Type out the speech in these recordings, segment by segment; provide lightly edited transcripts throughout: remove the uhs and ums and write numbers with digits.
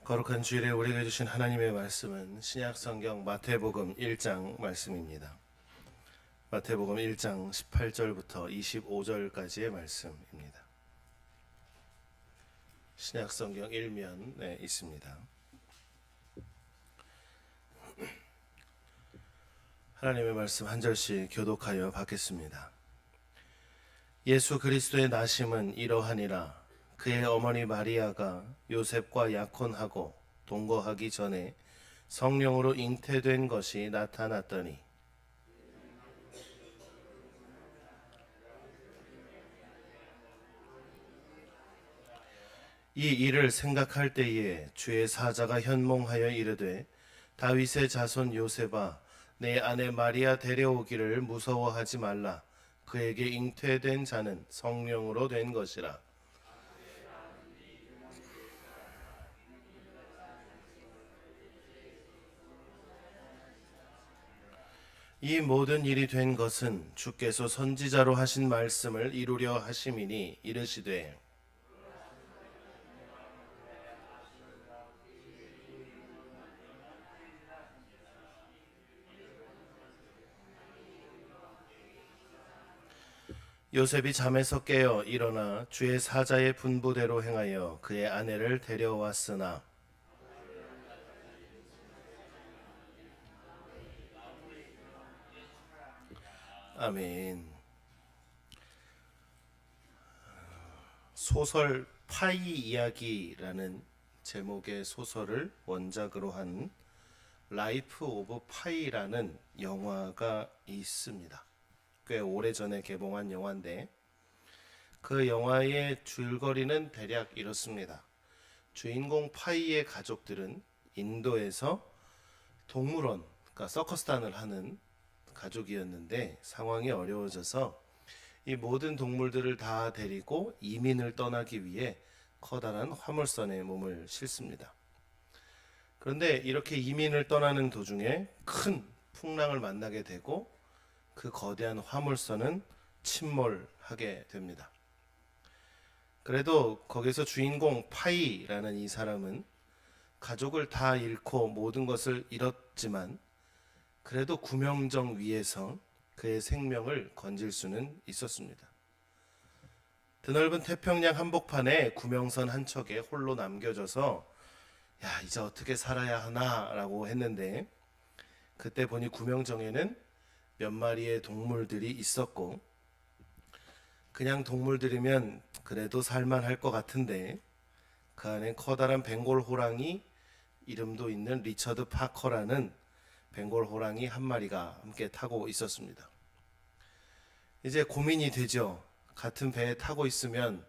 거룩한 주일에 우리에게 주신 하나님의 말씀은 신약성경 마태복음 1장 말씀입니다. 마태복음 1장 18절부터 25절까지의 말씀입니다. 신약성경 1면에 있습니다. 하나님의 말씀 한 절씩 교독하여 받겠습니다. 예수 그리스도의 나심은 이러하니라. 그의 어머니 마리아가 요셉과 약혼하고 동거하기 전에 성령으로 잉태된 것이 나타났더니 이 일을 생각할 때에 주의 사자가 현몽하여 이르되 다윗의 자손 요셉아 내 아내 마리아 데려오기를 무서워하지 말라. 그에게 잉태된 자는 성령으로 된 것이라. 이 모든 일이 된 것은 주께서 선지자로 하신 말씀을 이루려 하심이니 이르시되 요셉이 잠에서 깨어 일어나 주의 사자의 분부대로 행하여 그의 아내를 데려왔으나 아멘. 소설 파이 이야기라는 제목의 소설을 원작으로 한 라이프 오브 파이라는 영화가 있습니다. 꽤 오래전에 개봉한 영화인데 그 영화의 줄거리는 대략 이렇습니다. 주인공 파이의 가족들은 인도에서 동물원, 그러니까 서커스단을 하는 가족이었는데 상황이 어려워져서 이 모든 동물들을 다 데리고 이민을 떠나기 위해 커다란 화물선에 몸을 싣습니다. 그런데 이렇게 이민을 떠나는 도중에 큰 풍랑을 만나게 되고 그 거대한 화물선은 침몰하게 됩니다. 그래도 거기서 주인공 파이라는 이 사람은 가족을 다 잃고 모든 것을 잃었지만 그래도 구명정 위에서 그의 생명을 건질 수는 있었습니다. 드넓은 태평양 한복판에 구명선 한 척에 홀로 남겨져서 야 이제 어떻게 살아야 하나 라고 했는데 그때 보니 구명정에는 몇 마리의 동물들이 있었고 그냥 동물들이면 그래도 살만할 것 같은데 그 안엔 커다란 벵골 호랑이 이름도 있는 리처드 파커라는 벵골 호랑이 한 마리가 함께 타고 있었습니다. 이제 고민이 되죠. 같은 배에 타고 있으면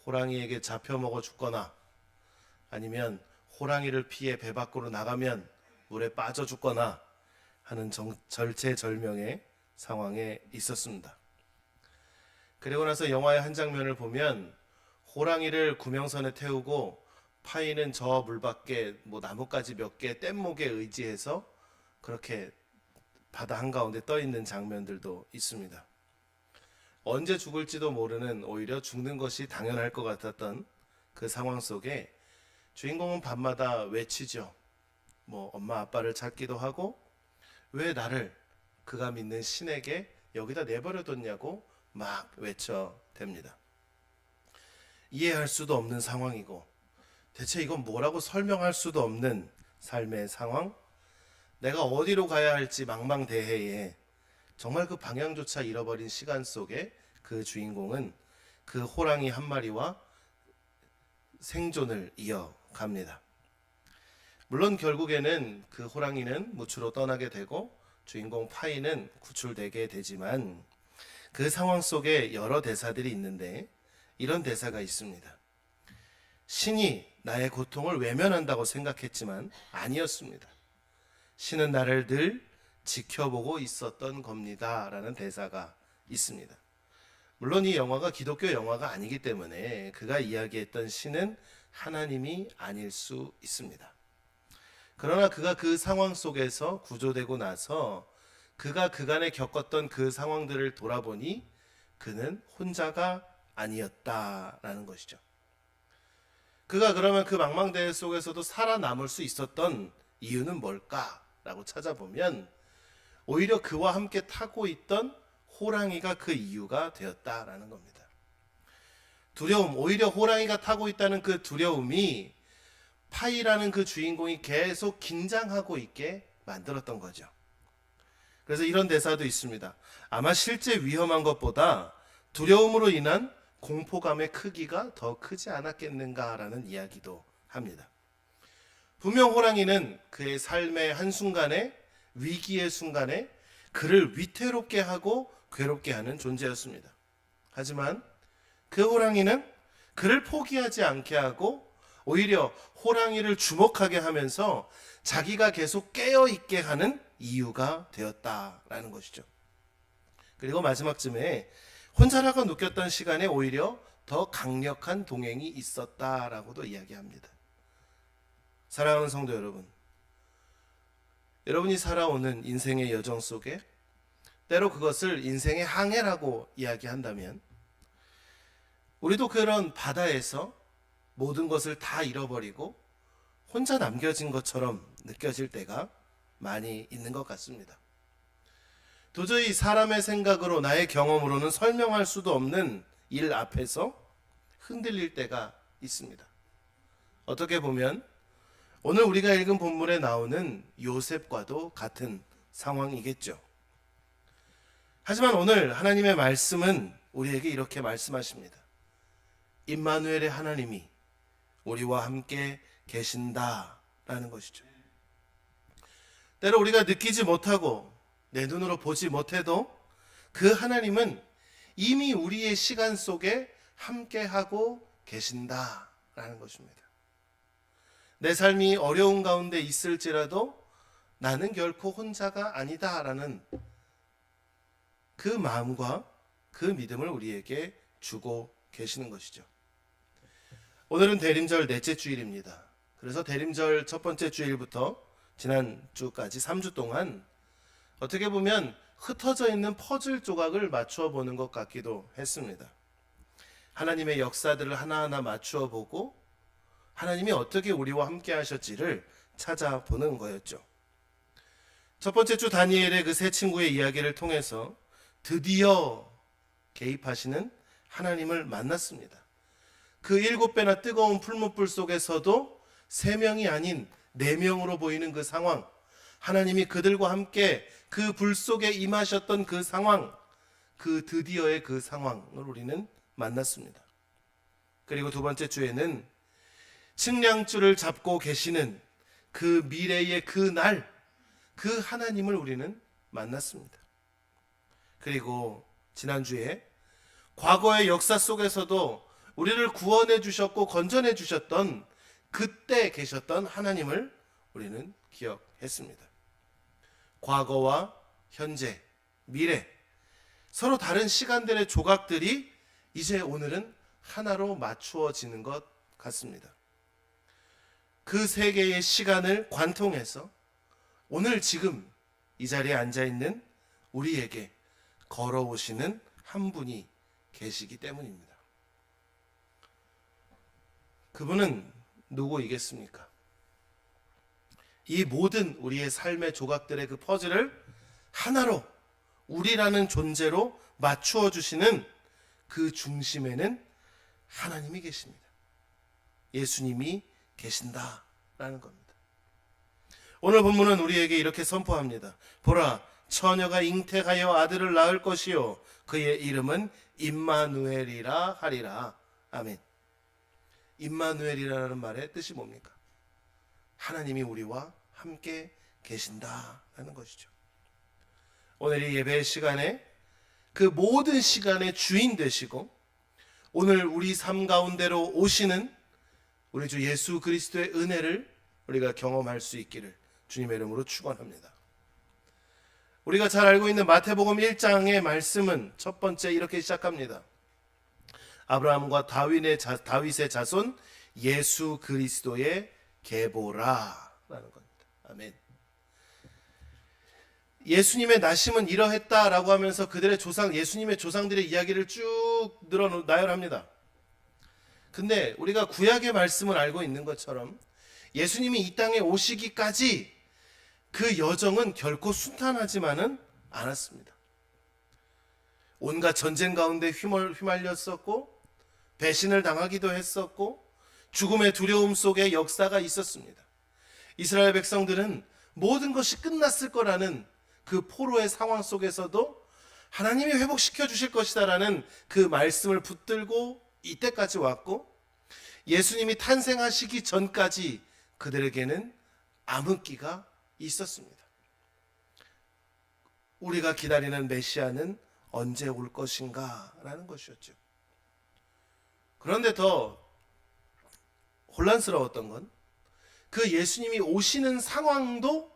호랑이에게 잡혀 먹어 죽거나 아니면 호랑이를 피해 배 밖으로 나가면 물에 빠져 죽거나 하는 절체절명의 상황에 있었습니다. 그리고 나서 영화의 한 장면을 보면 호랑이를 구명선에 태우고 파이는 저 물밖에 나뭇가지 몇 개 뗏목에 의지해서 그렇게 바다 한가운데 떠 있는 장면들도 있습니다. 언제 죽을지도 모르는 오히려 죽는 것이 당연할 것 같았던 그 상황 속에 주인공은 밤마다 외치죠. 엄마 아빠를 찾기도 하고 왜 나를 그가 믿는 신에게 여기다 내버려뒀냐고 막 외쳐댑니다. 이해할 수도 없는 상황이고 대체 이건 뭐라고 설명할 수도 없는 삶의 상황, 내가 어디로 가야 할지 망망대해에 정말 그 방향조차 잃어버린 시간 속에 그 주인공은 그 호랑이 한 마리와 생존을 이어갑니다. 물론 결국에는 그 호랑이는 무추로 떠나게 되고 주인공 파이는 구출되게 되지만 그 상황 속에 여러 대사들이 있는데 이런 대사가 있습니다. 신이 나의 고통을 외면한다고 생각했지만 아니었습니다. 신은 나를 늘 지켜보고 있었던 겁니다. 라는 대사가 있습니다. 물론 이 영화가 기독교 영화가 아니기 때문에 그가 이야기했던 신은 하나님이 아닐 수 있습니다. 그러나 그가 그 상황 속에서 구조되고 나서 그가 그간에 겪었던 그 상황들을 돌아보니 그는 혼자가 아니었다라는 것이죠. 그가 그러면 그 망망대해 속에서도 살아남을 수 있었던 이유는 뭘까라고 찾아보면 오히려 그와 함께 타고 있던 호랑이가 그 이유가 되었다라는 겁니다. 두려움, 오히려 호랑이가 타고 있다는 그 두려움이 파이라는 그 주인공이 계속 긴장하고 있게 만들었던 거죠. 그래서 이런 대사도 있습니다. 아마 실제 위험한 것보다 두려움으로 인한 공포감의 크기가 더 크지 않았겠는가라는 이야기도 합니다. 분명 호랑이는 그의 삶의 한순간에, 위기의 순간에 그를 위태롭게 하고 괴롭게 하는 존재였습니다. 하지만 그 호랑이는 그를 포기하지 않게 하고 오히려 호랑이를 주목하게 하면서 자기가 계속 깨어있게 하는 이유가 되었다라는 것이죠. 그리고 마지막쯤에 혼자라고 느꼈던 시간에 오히려 더 강력한 동행이 있었다라고도 이야기합니다. 사랑하는 성도 여러분, 여러분이 살아오는 인생의 여정 속에 때로 그것을 인생의 항해라고 이야기한다면 우리도 그런 바다에서 모든 것을 다 잃어버리고 혼자 남겨진 것처럼 느껴질 때가 많이 있는 것 같습니다. 도저히 사람의 생각으로 나의 경험으로는 설명할 수도 없는 일 앞에서 흔들릴 때가 있습니다. 어떻게 보면 오늘 우리가 읽은 본문에 나오는 요셉과도 같은 상황이겠죠. 하지만 오늘 하나님의 말씀은 우리에게 이렇게 말씀하십니다. 임마누엘의 하나님이 우리와 함께 계신다라는 것이죠. 때로 우리가 느끼지 못하고 내 눈으로 보지 못해도 그 하나님은 이미 우리의 시간 속에 함께하고 계신다라는 것입니다. 내 삶이 어려운 가운데 있을지라도 나는 결코 혼자가 아니다라는 그 마음과 그 믿음을 우리에게 주고 계시는 것이죠. 오늘은 대림절 넷째 주일입니다. 그래서 대림절 첫 번째 주일부터 지난주까지 3주 동안 어떻게 보면 흩어져 있는 퍼즐 조각을 맞추어 보는 것 같기도 했습니다. 하나님의 역사들을 하나하나 맞추어 보고 하나님이 어떻게 우리와 함께 하셨지를 찾아보는 거였죠. 첫 번째 주 다니엘의 그 세 친구의 이야기를 통해서 드디어 개입하시는 하나님을 만났습니다. 그 7배나 뜨거운 풀무불 속에서도 3명이 아닌 4명으로 보이는 그 상황, 하나님이 그들과 함께 그 불 속에 임하셨던 그 상황, 그 드디어의 그 상황을 우리는 만났습니다. 그리고 두 번째 주에는 측량줄을 잡고 계시는 그 미래의 그 날, 그 하나님을 우리는 만났습니다. 그리고 지난주에 과거의 역사 속에서도 우리를 구원해 주셨고 건전해 주셨던 그때 계셨던 하나님을 우리는 기억했습니다. 과거와 현재, 미래, 서로 다른 시간들의 조각들이 이제 오늘은 하나로 맞추어지는 것 같습니다. 그 세 개의 시간을 관통해서 오늘 지금 이 자리에 앉아있는 우리에게 걸어오시는 한 분이 계시기 때문입니다. 그분은 누구이겠습니까? 이 모든 우리의 삶의 조각들의 그 퍼즐을 하나로 우리라는 존재로 맞추어 주시는 그 중심에는 하나님이 계십니다. 예수님이 계신다라는 겁니다. 오늘 본문은 우리에게 이렇게 선포합니다. 보라, 처녀가 잉태하여 아들을 낳을 것이요 그의 이름은 임마누엘이라 하리라. 아멘. 임마누엘이라는 말의 뜻이 뭡니까? 하나님이 우리와 함께 계신다라는 것이죠. 오늘 이 예배 시간에 그 모든 시간의 주인 되시고 오늘 우리 삶 가운데로 오시는 우리 주 예수 그리스도의 은혜를 우리가 경험할 수 있기를 주님의 이름으로 축원합니다. 우리가 잘 알고 있는 마태복음 1장의 말씀은 첫 번째 이렇게 시작합니다. 아브라함과 다윗의 자손 예수 그리스도의 계보라 라는 겁니다. 아멘. 예수님의 나심은 이러했다라고 하면서 그들의 조상, 예수님의 조상들의 이야기를 쭉 나열합니다. 근데 우리가 구약의 말씀을 알고 있는 것처럼 예수님이 이 땅에 오시기까지 그 여정은 결코 순탄하지만은 않았습니다. 온갖 전쟁 가운데 휘말렸었고, 배신을 당하기도 했었고, 죽음의 두려움 속에 역사가 있었습니다. 이스라엘 백성들은 모든 것이 끝났을 거라는 그 포로의 상황 속에서도 하나님이 회복시켜 주실 것이다라는 그 말씀을 붙들고 이때까지 왔고, 예수님이 탄생하시기 전까지 그들에게는 암흑기가 있었습니다. 우리가 기다리는 메시아는 언제 올 것인가 라는 것이었죠. 그런데 더 혼란스러웠던 건 그 예수님이 오시는 상황도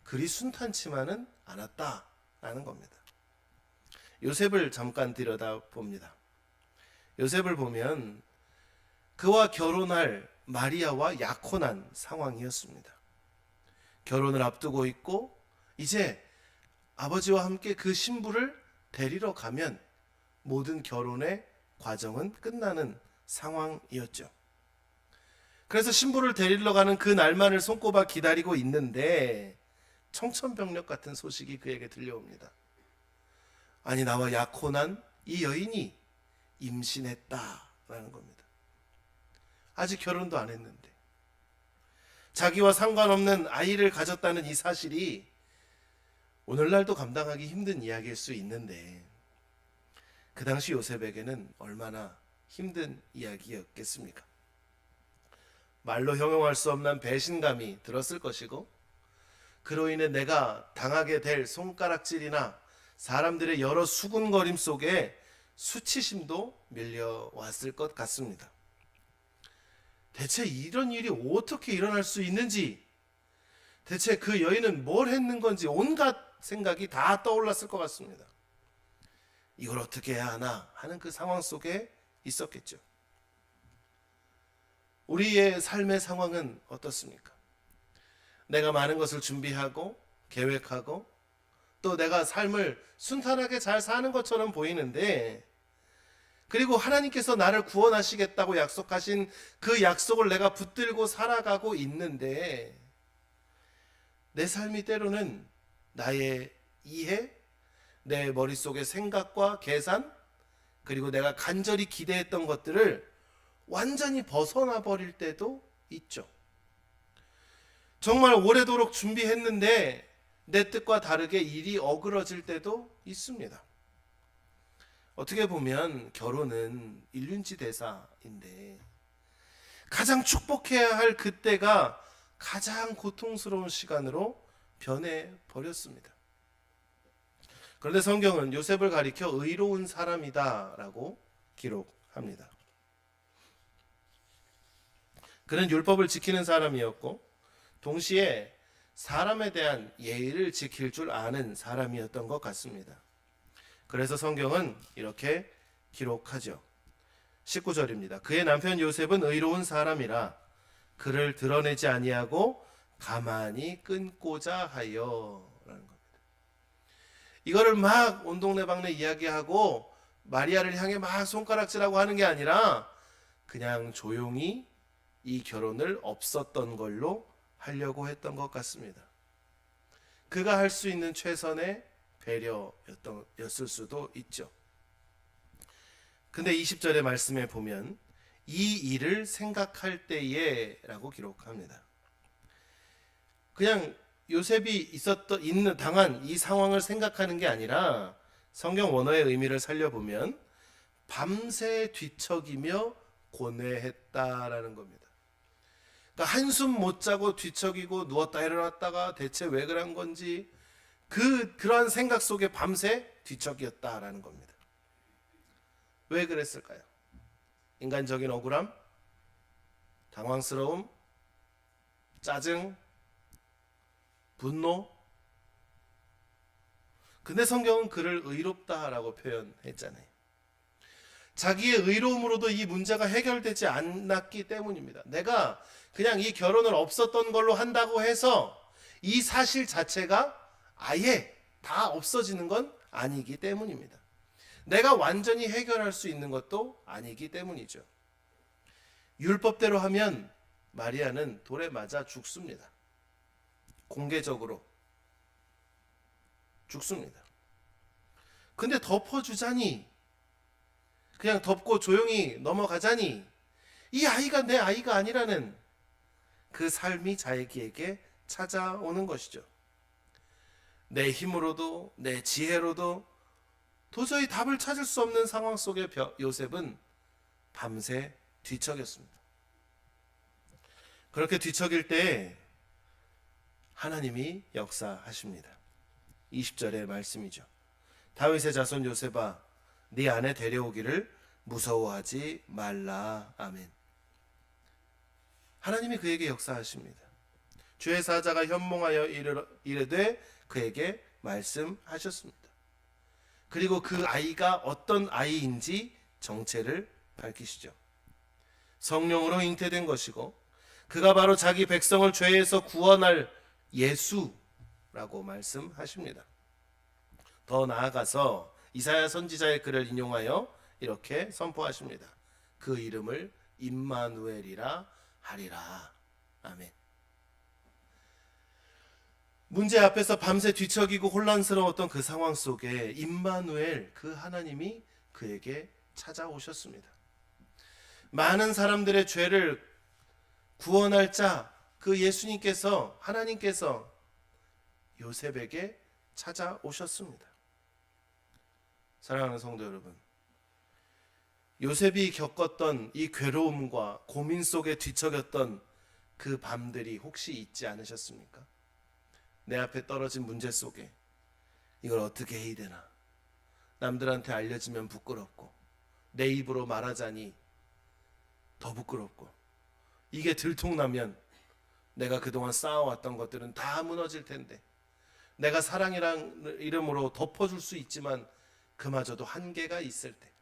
그리 순탄치만은 않았다라는 겁니다. 요셉을 잠깐 들여다봅니다. 요셉을 보면 그와 결혼할 마리아와 약혼한 상황이었습니다. 결혼을 앞두고 있고 이제 아버지와 함께 그 신부를 데리러 가면 모든 결혼의 과정은 끝나는 상황이었죠. 그래서 신부를 데리러 가는 그 날만을 손꼽아 기다리고 있는데 청천벽력 같은 소식이 그에게 들려옵니다. 아니, 나와 약혼한 이 여인이 임신했다라는 겁니다. 아직 결혼도 안 했는데 자기와 상관없는 아이를 가졌다는 이 사실이 오늘날도 감당하기 힘든 이야기일 수 있는데 그 당시 요셉에게는 얼마나 힘든 이야기였겠습니까? 말로 형용할 수 없는 배신감이 들었을 것이고, 그로 인해 내가 당하게 될 손가락질이나 사람들의 여러 수군거림 속에 수치심도 밀려왔을 것 같습니다. 대체 이런 일이 어떻게 일어날 수 있는지, 대체 그 여인은 뭘 했는 건지 온갖 생각이 다 떠올랐을 것 같습니다. 이걸 어떻게 해야 하나 하는 그 상황 속에 있었겠죠. 우리의 삶의 상황은 어떻습니까? 내가 많은 것을 준비하고 계획하고 또 내가 삶을 순탄하게 잘 사는 것처럼 보이는데, 그리고 하나님께서 나를 구원하시겠다고 약속하신 그 약속을 내가 붙들고 살아가고 있는데 내 삶이 때로는 나의 이해, 내 머릿속의 생각과 계산, 그리고 내가 간절히 기대했던 것들을 완전히 벗어나 버릴 때도 있죠. 정말 오래도록 준비했는데 내 뜻과 다르게 일이 어그러질 때도 있습니다. 어떻게 보면 결혼은 일륜지 대사인데 가장 축복해야 할 그때가 가장 고통스러운 시간으로 변해 버렸습니다. 그런데 성경은 요셉을 가리켜 의로운 사람이다라고 기록합니다. 그는 율법을 지키는 사람이었고 동시에 사람에 대한 예의를 지킬 줄 아는 사람이었던 것 같습니다. 그래서 성경은 이렇게 기록하죠. 19절입니다. 그의 남편 요셉은 의로운 사람이라 그를 드러내지 아니하고 가만히 끊고자 하여 라는 겁니다. 이거를 막 온 동네방네 이야기하고 마리아를 향해 막 손가락질하고 하는 게 아니라 그냥 조용히 이 결혼을 없었던 걸로 하려고 했던 것 같습니다. 그가 할 수 있는 최선의 배려였을 수도 있죠. 근데 20절의 말씀에 보면 이 일을 생각할 때에 라고 기록합니다. 그냥 요셉이 당한 이 상황을 생각하는 게 아니라 성경 원어의 의미를 살려보면 밤새 뒤척이며 고뇌했다라는 겁니다. 그러니까 한숨 못 자고 뒤척이고 누웠다 일어났다가 대체 왜 그런 건지 그러한 생각 속에 밤새 뒤척였다라는 겁니다. 왜 그랬을까요? 인간적인 억울함, 당황스러움, 짜증, 분노. 근데 성경은 그를 의롭다라고 표현했잖아요. 자기의 의로움으로도 이 문제가 해결되지 않았기 때문입니다. 내가 그냥 이 결혼을 없었던 걸로 한다고 해서 이 사실 자체가 아예 다 없어지는 건 아니기 때문입니다. 내가 완전히 해결할 수 있는 것도 아니기 때문이죠. 율법대로 하면 마리아는 돌에 맞아 죽습니다. 공개적으로 죽습니다. 근데 덮어주자니, 그냥 덮고 조용히 넘어가자니, 이 아이가 내 아이가 아니라는 그 삶이 자기에게 찾아오는 것이죠. 내 힘으로도 내 지혜로도 도저히 답을 찾을 수 없는 상황 속에 요셉은 밤새 뒤척였습니다. 그렇게 뒤척일 때 하나님이 역사하십니다. 20절의 말씀이죠. 다윗의 자손 요셉아, 네 아내 데려오기를 무서워하지 말라. 아멘. 하나님이 그에게 역사하십니다. 주의 사자가 현몽하여 이르되 그에게 말씀하셨습니다. 그리고 그 아이가 어떤 아이인지 정체를 밝히시죠. 성령으로 잉태된 것이고 그가 바로 자기 백성을 죄에서 구원할 예수라고 말씀하십니다. 더 나아가서 이사야 선지자의 글을 인용하여 이렇게 선포하십니다. 그 이름을 임마누엘이라 하리라. 아멘. 문제 앞에서 밤새 뒤척이고 혼란스러웠던 그 상황 속에 임마누엘, 그 하나님이 그에게 찾아오셨습니다. 많은 사람들의 죄를 구원할 자, 그 예수님께서, 하나님께서 요셉에게 찾아오셨습니다. 사랑하는 성도 여러분, 요셉이 겪었던 이 괴로움과 고민 속에 뒤척였던 그 밤들이 혹시 있지 않으셨습니까? 내 앞에 떨어진 문제 속에 이걸 어떻게 해야 되나, 남들한테 알려지면 부끄럽고 내 입으로 말하자니 더 부끄럽고, 이게 들통나면 내가 그동안 쌓아왔던 것들은 다 무너질 텐데, 내가 사랑이란 이름으로 덮어줄 수 있지만 그마저도 한계가 있을 때,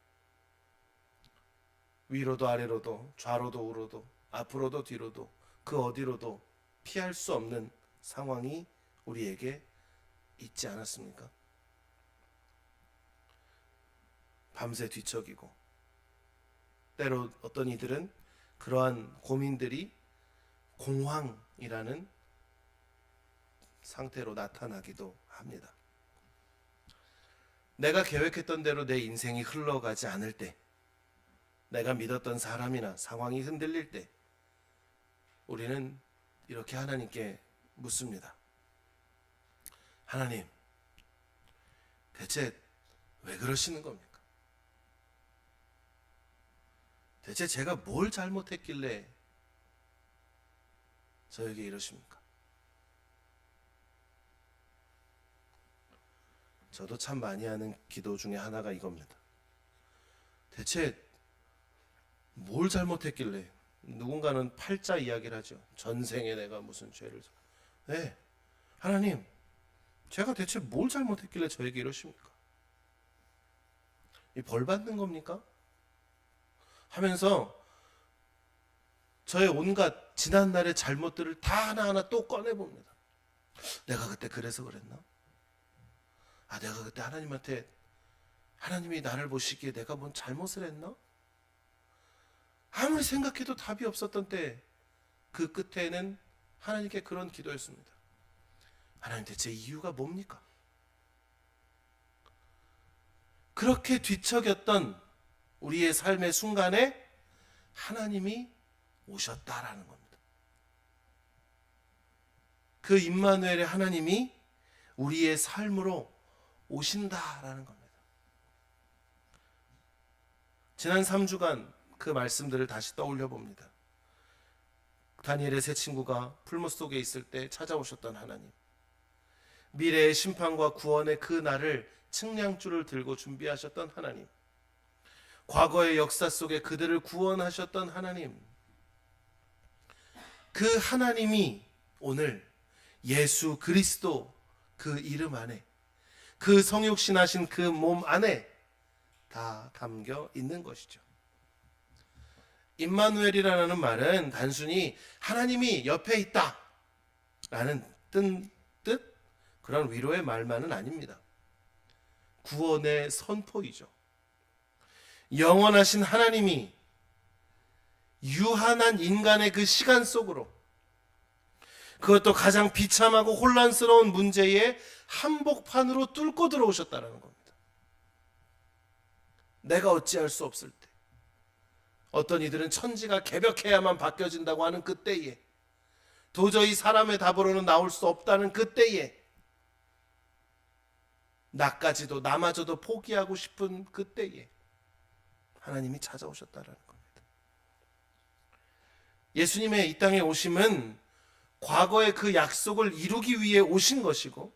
위로도 아래로도 좌로도 우로도 앞으로도 뒤로도 그 어디로도 피할 수 없는 상황이 우리에게 있지 않았습니까? 밤새 뒤척이고, 때로 어떤 이들은 그러한 고민들이 공황이라는 상태로 나타나기도 합니다. 내가 계획했던 대로 내 인생이 흘러가지 않을 때, 내가 믿었던 사람이나 상황이 흔들릴 때 우리는 이렇게 하나님께 묻습니다. 하나님, 대체 왜 그러시는 겁니까? 대체 제가 뭘 잘못했길래 저에게 이러십니까? 저도 참 많이 하는 기도 중에 하나가 이겁니다. 대체 뭘 잘못했길래, 누군가는 팔자 이야기를 하죠. 전생에 내가 무슨 죄를. 네, 하나님, 제가 대체 뭘 잘못했길래 저에게 이러십니까? 이 벌 받는 겁니까? 하면서 저의 온갖 지난날의 잘못들을 다 하나하나 또 꺼내봅니다. 내가 그때 그래서 그랬나? 내가 그때 하나님한테, 하나님이 나를 보시기에 내가 뭔 잘못을 했나? 아무리 생각해도 답이 없었던 때, 그 끝에는 하나님께 그런 기도였습니다. 하나님, 대체 이유가 뭡니까? 그렇게 뒤척였던 우리의 삶의 순간에 하나님이 오셨다라는 겁니다. 그 임마누엘의 하나님이 우리의 삶으로 오신다라는 겁니다. 지난 3주간 그 말씀들을 다시 떠올려 봅니다. 다니엘의 세 친구가 풀무 속에 있을 때 찾아오셨던 하나님, 미래의 심판과 구원의 그 날을 측량줄을 들고 준비하셨던 하나님, 과거의 역사 속에 그들을 구원하셨던 하나님, 그 하나님이 오늘 예수 그리스도 그 이름 안에, 그 성육신하신 그 몸 안에 다 담겨 있는 것이죠. 임마누엘이라는 말은 단순히 하나님이 옆에 있다 라는 뜻, 그런 위로의 말만은 아닙니다. 구원의 선포이죠. 영원하신 하나님이 유한한 인간의 그 시간 속으로, 그것도 가장 비참하고 혼란스러운 문제의 한복판으로 뚫고 들어오셨다는 겁니다. 내가 어찌할 수 없을 때, 어떤 이들은 천지가 개벽해야만 바뀌어진다고 하는 그때에, 도저히 사람의 답으로는 나올 수 없다는 그때에, 나까지도 나마저도 포기하고 싶은 그때에 하나님이 찾아오셨다는 겁니다. 예수님의 이 땅에 오심은 과거의 그 약속을 이루기 위해 오신 것이고,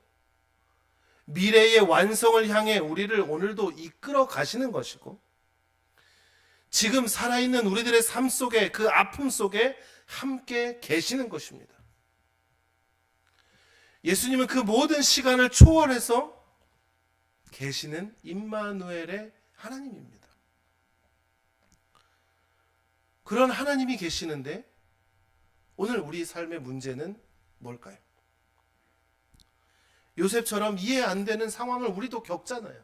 미래의 완성을 향해 우리를 오늘도 이끌어 가시는 것이고, 지금 살아있는 우리들의 삶 속에, 그 아픔 속에 함께 계시는 것입니다. 예수님은 그 모든 시간을 초월해서 계시는 임마누엘의 하나님입니다. 그런 하나님이 계시는데 오늘 우리 삶의 문제는 뭘까요? 요셉처럼 이해 안 되는 상황을 우리도 겪잖아요.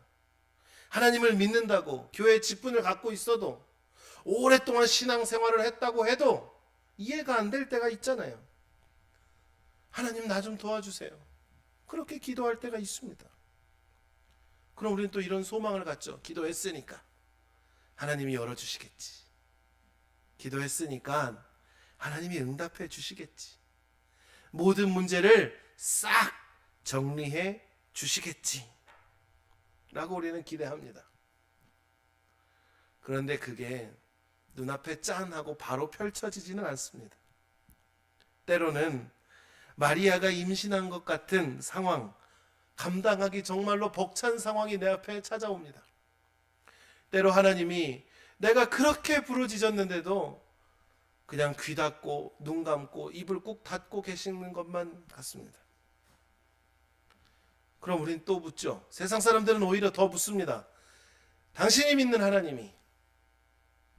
하나님을 믿는다고 교회의 직분을 갖고 있어도, 오랫동안 신앙생활을 했다고 해도 이해가 안 될 때가 있잖아요. 하나님 나 좀 도와주세요. 그렇게 기도할 때가 있습니다. 그럼 우리는 또 이런 소망을 갖죠. 기도했으니까 하나님이 열어주시겠지. 기도했으니까 하나님이 응답해 주시겠지. 모든 문제를 싹 정리해 주시겠지 라고 우리는 기대합니다. 그런데 그게 눈앞에 짠 하고 바로 펼쳐지지는 않습니다. 때로는 마리아가 임신한 것 같은 상황, 감당하기 정말로 벅찬 상황이 내 앞에 찾아옵니다. 때로 하나님이 내가 그렇게 부르짖었는데도 그냥 귀 닫고 눈 감고 입을 꾹 닫고 계시는 것만 같습니다. 그럼 우린 또 묻죠. 세상 사람들은 오히려 더 묻습니다. 당신이 믿는 하나님이,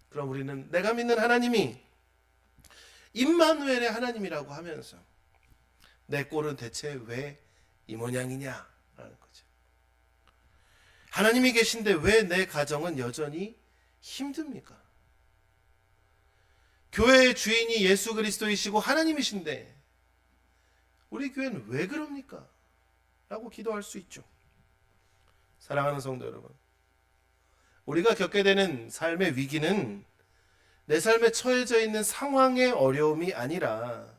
그럼 우리는 내가 믿는 하나님이 임마누엘의 하나님이라고 하면서 내 꼴은 대체 왜 이 모양이냐 라는 거죠. 하나님이 계신데 왜 내 가정은 여전히 힘듭니까? 교회의 주인이 예수 그리스도이시고 하나님이신데 우리 교회는 왜 그럽니까? 라고 기도할 수 있죠. 사랑하는 성도 여러분, 우리가 겪게 되는 삶의 위기는 내 삶에 처해져 있는 상황의 어려움이 아니라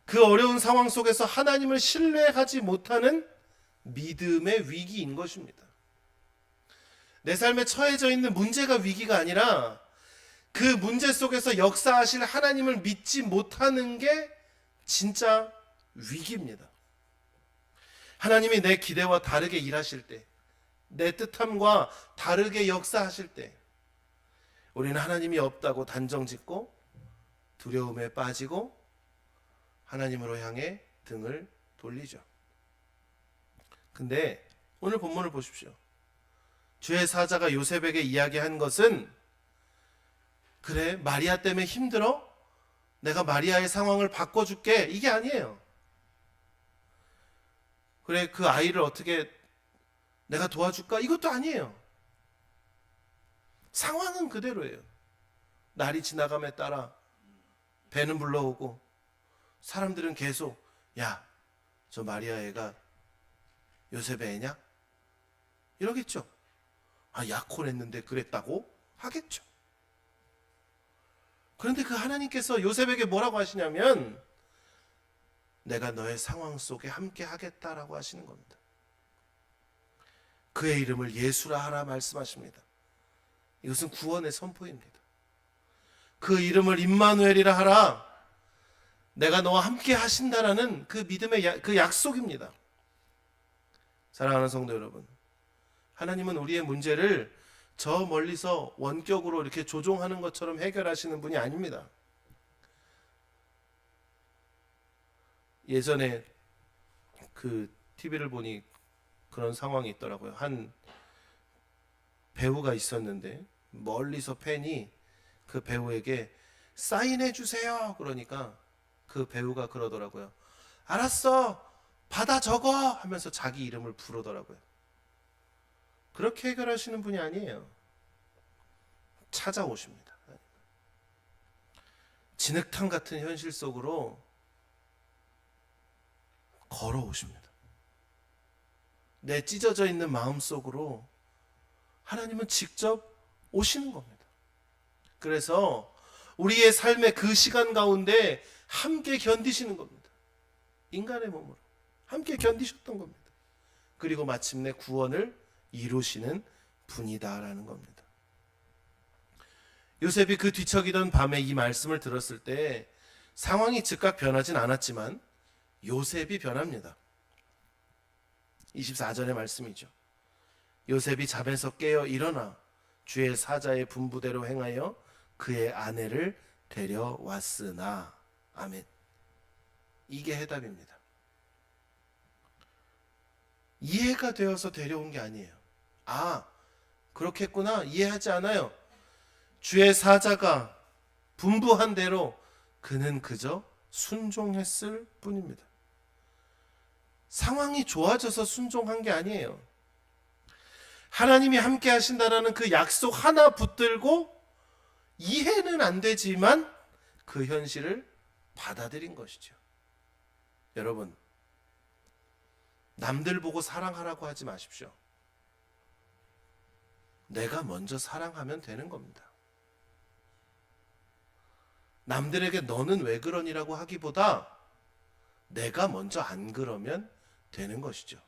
그 어려운 상황 속에서 하나님을 신뢰하지 못하는 믿음의 위기인 것입니다. 내 삶에 처해져 있는 문제가 위기가 아니라 그 문제 속에서 역사하실 하나님을 믿지 못하는 게 진짜 위기입니다. 하나님이 내 기대와 다르게 일하실 때, 내 뜻함과 다르게 역사하실 때 우리는 하나님이 없다고 단정짓고 두려움에 빠지고 하나님으로 향해 등을 돌리죠. 근데 오늘 본문을 보십시오. 주의 사자가 요셉에게 이야기한 것은, 그래 마리아 때문에 힘들어? 내가 마리아의 상황을 바꿔줄게, 이게 아니에요. 그래 그 아이를 어떻게 내가 도와줄까? 이것도 아니에요. 상황은 그대로예요. 날이 지나감에 따라 배는 불러오고 사람들은 계속 야, 저 마리아 애가 요셉의 애냐? 이러겠죠. 아, 약혼했는데 그랬다고? 하겠죠. 그런데 그 하나님께서 요셉에게 뭐라고 하시냐면 내가 너의 상황 속에 함께 하겠다라고 하시는 겁니다. 그의 이름을 예수라 하라 말씀하십니다. 이것은 구원의 선포입니다. 그 이름을 임마누엘이라 하라. 내가 너와 함께 하신다라는 그 믿음의 그 약속입니다. 사랑하는 성도 여러분, 하나님은 우리의 문제를 저 멀리서 원격으로 이렇게 조종하는 것처럼 해결하시는 분이 아닙니다. 예전에 그 TV를 보니 그런 상황이 있더라고요. 한 배우가 있었는데 멀리서 팬이 그 배우에게 사인해 주세요 그러니까 그 배우가 그러더라고요. 알았어, 받아 적어 하면서 자기 이름을 부르더라고요. 그렇게 해결하시는 분이 아니에요. 찾아오십니다. 진흙탕 같은 현실 속으로 걸어오십니다. 내 찢어져 있는 마음 속으로 하나님은 직접 오시는 겁니다. 그래서 우리의 삶의 그 시간 가운데 함께 견디시는 겁니다. 인간의 몸으로 함께 견디셨던 겁니다. 그리고 마침내 구원을 이루시는 분이다라는 겁니다. 요셉이 그 뒤척이던 밤에 이 말씀을 들었을 때 상황이 즉각 변하진 않았지만 요셉이 변합니다. 24절의 말씀이죠. 요셉이 잠에서 깨어 일어나 주의 사자의 분부대로 행하여 그의 아내를 데려왔으나. 아멘. 이게 해답입니다. 이해가 되어서 데려온 게 아니에요. 아, 그렇겠구나. 이해하지 않아요. 주의 사자가 분부한 대로 그는 그저 순종했을 뿐입니다. 상황이 좋아져서 순종한 게 아니에요. 하나님이 함께 하신다라는 그 약속 하나 붙들고 이해는 안 되지만 그 현실을 받아들인 것이죠. 여러분, 남들 보고 사랑하라고 하지 마십시오. 내가 먼저 사랑하면 되는 겁니다. 남들에게 너는 왜 그러니라고 하기보다 내가 먼저 안 그러면 되는 것이죠.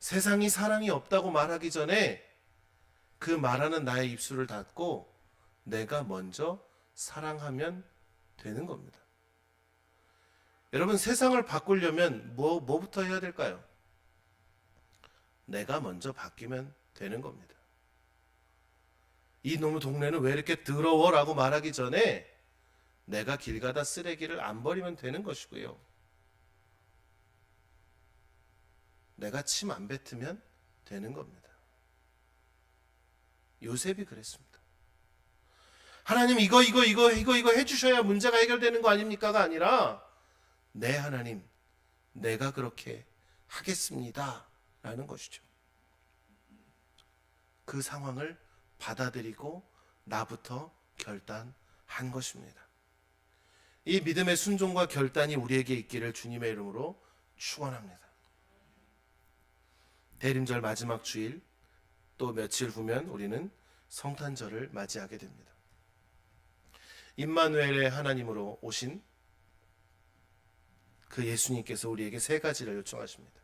세상이 사랑이 없다고 말하기 전에 그 말하는 나의 입술을 닫고 내가 먼저 사랑하면 되는 겁니다. 여러분, 세상을 바꾸려면 뭐부터 해야 될까요? 내가 먼저 바뀌면 되는 겁니다. 이 놈의 동네는 왜 이렇게 더러워? 라고 말하기 전에 내가 길 가다 쓰레기를 안 버리면 되는 것이고요. 내가 침 안 뱉으면 되는 겁니다. 요셉이 그랬습니다. 하나님 이거 해주셔야 문제가 해결되는 거 아닙니까가 아니라 네 하나님, 내가 그렇게 하겠습니다 라는 것이죠. 그 상황을 받아들이고 나부터 결단한 것입니다. 이 믿음의 순종과 결단이 우리에게 있기를 주님의 이름으로 축원합니다. 대림절 마지막 주일, 또 며칠 후면 우리는 성탄절을 맞이하게 됩니다. 임마누엘의 하나님으로 오신 그 예수님께서 우리에게 세 가지를 요청하십니다.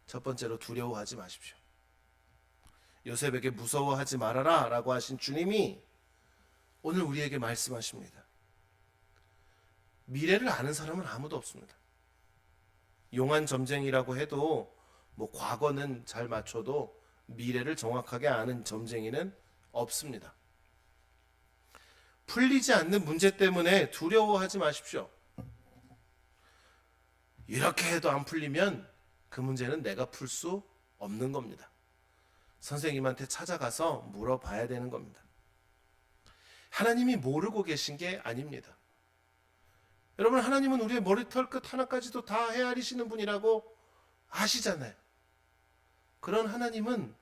첫 번째로 두려워하지 마십시오. 요셉에게 무서워하지 말아라 라고 하신 주님이 오늘 우리에게 말씀하십니다. 미래를 아는 사람은 아무도 없습니다. 용한 점쟁이라고 해도 과거는 잘 맞춰도 미래를 정확하게 아는 점쟁이는 없습니다. 풀리지 않는 문제 때문에 두려워하지 마십시오. 이렇게 해도 안 풀리면 그 문제는 내가 풀 수 없는 겁니다. 선생님한테 찾아가서 물어봐야 되는 겁니다. 하나님이 모르고 계신 게 아닙니다. 여러분, 하나님은 우리의 머리털 끝 하나까지도 다 헤아리시는 분이라고 아시잖아요. 그런 하나님은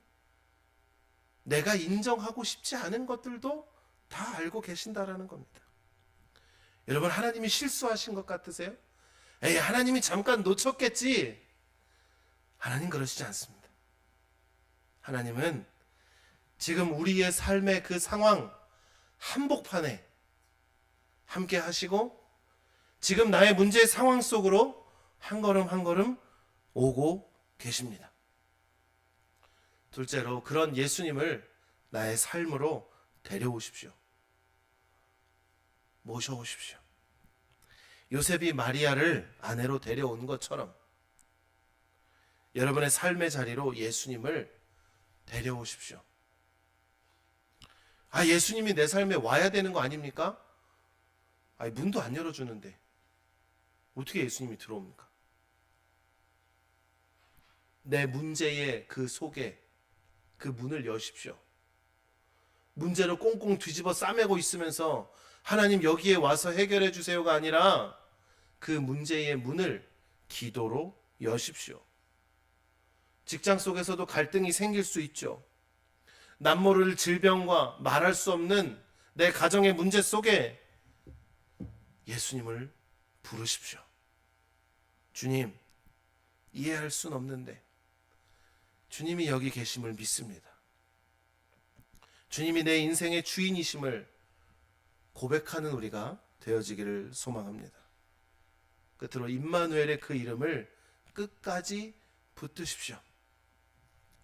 내가 인정하고 싶지 않은 것들도 다 알고 계신다라는 겁니다. 여러분, 하나님이 실수하신 것 같으세요? 에이, 하나님이 잠깐 놓쳤겠지. 하나님 그러시지 않습니다. 하나님은 지금 우리의 삶의 그 상황 한복판에 함께 하시고 지금 나의 문제의 상황 속으로 한 걸음 한 걸음 오고 계십니다. 둘째로, 그런 예수님을 나의 삶으로 데려오십시오. 모셔오십시오. 요셉이 마리아를 아내로 데려온 것처럼 여러분의 삶의 자리로 예수님을 데려오십시오. 아, 예수님이 내 삶에 와야 되는 거 아닙니까? 아니, 문도 안 열어주는데 어떻게 예수님이 들어옵니까? 내 문제의 그 속에 그 문을 여십시오. 문제를 꽁꽁 뒤집어 싸매고 있으면서 하나님 여기에 와서 해결해 주세요가 아니라 그 문제의 문을 기도로 여십시오. 직장 속에서도 갈등이 생길 수 있죠. 남모를 질병과 말할 수 없는 내 가정의 문제 속에 예수님을 부르십시오. 주님, 이해할 순 없는데 주님이 여기 계심을 믿습니다. 주님이 내 인생의 주인이심을 고백하는 우리가 되어지기를 소망합니다. 끝으로 임마누엘의 그 이름을 끝까지 붙드십시오.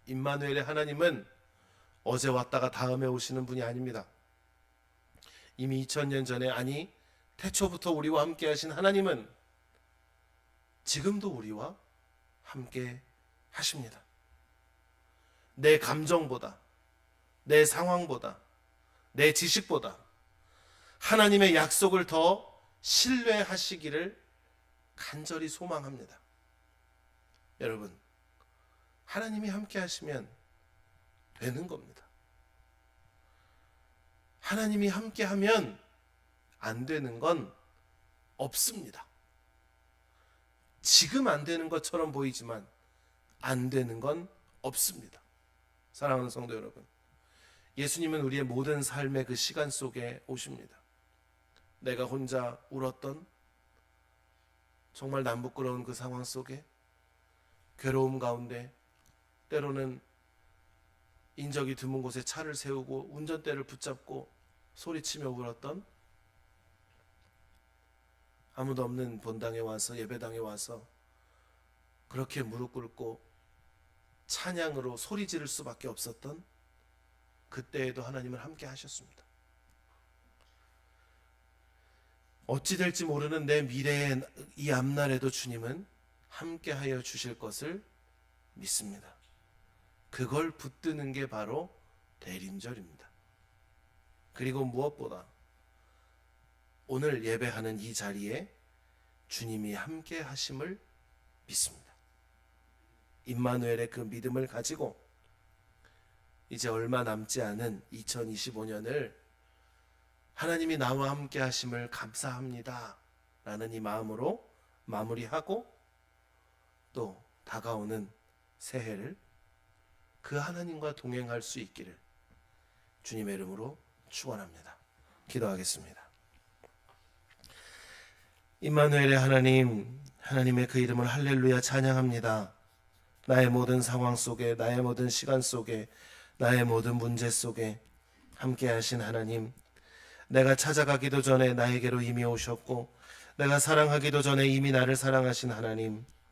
임마누엘의 하나님은 어제 왔다가 다음에 오시는 분이 아닙니다. 이미 2000년 전에, 아니 태초부터 우리와 함께 하신 하나님은 지금도 우리와 함께 하십니다. 내 감정보다, 내 상황보다, 내 지식보다 하나님의 약속을 더 신뢰하시기를 간절히 소망합니다. 여러분, 하나님이 함께 하시면 되는 겁니다. 하나님이 함께 하면 안 되는 건 없습니다. 지금 안 되는 것처럼 보이지만 안 되는 건 없습니다. 사랑하는 성도 여러분, 예수님은 우리의 모든 삶의 그 시간 속에 오십니다. 내가 혼자 울었던 정말 남부끄러운 그 상황 속에, 괴로움 가운데, 때로는 인적이 드문 곳에 차를 세우고 운전대를 붙잡고 소리치며 울었던, 아무도 없는 본당에 와서, 예배당에 와서 그렇게 무릎 꿇고 찬양으로 소리 지를 수밖에 없었던 그때에도 하나님은 함께 하셨습니다. 어찌 될지 모르는 내 미래의 이 앞날에도 주님은 함께 하여 주실 것을 믿습니다. 그걸 붙드는 게 바로 대림절입니다. 그리고 무엇보다 오늘 예배하는 이 자리에 주님이 함께 하심을 믿습니다. 임마누엘의 그 믿음을 가지고 이제 얼마 남지 않은 2025년을 하나님이 나와 함께 하심을 감사합니다 라는 이 마음으로 마무리하고, 또 다가오는 새해를 그 하나님과 동행할 수 있기를 주님의 이름으로 축원합니다. 기도하겠습니다. 임마누엘의 하나님, 하나님의 그 이름을 할렐루야 찬양합니다. 나의 모든 상황 속에, 나의 모든 시간 속에, 나의 모든 문제 속에 함께 하신 하나님, 내가 찾아가기도 전에 나에게로 이미 오셨고 내가 사랑하기도 전에 이미 나를 사랑하신 하나님,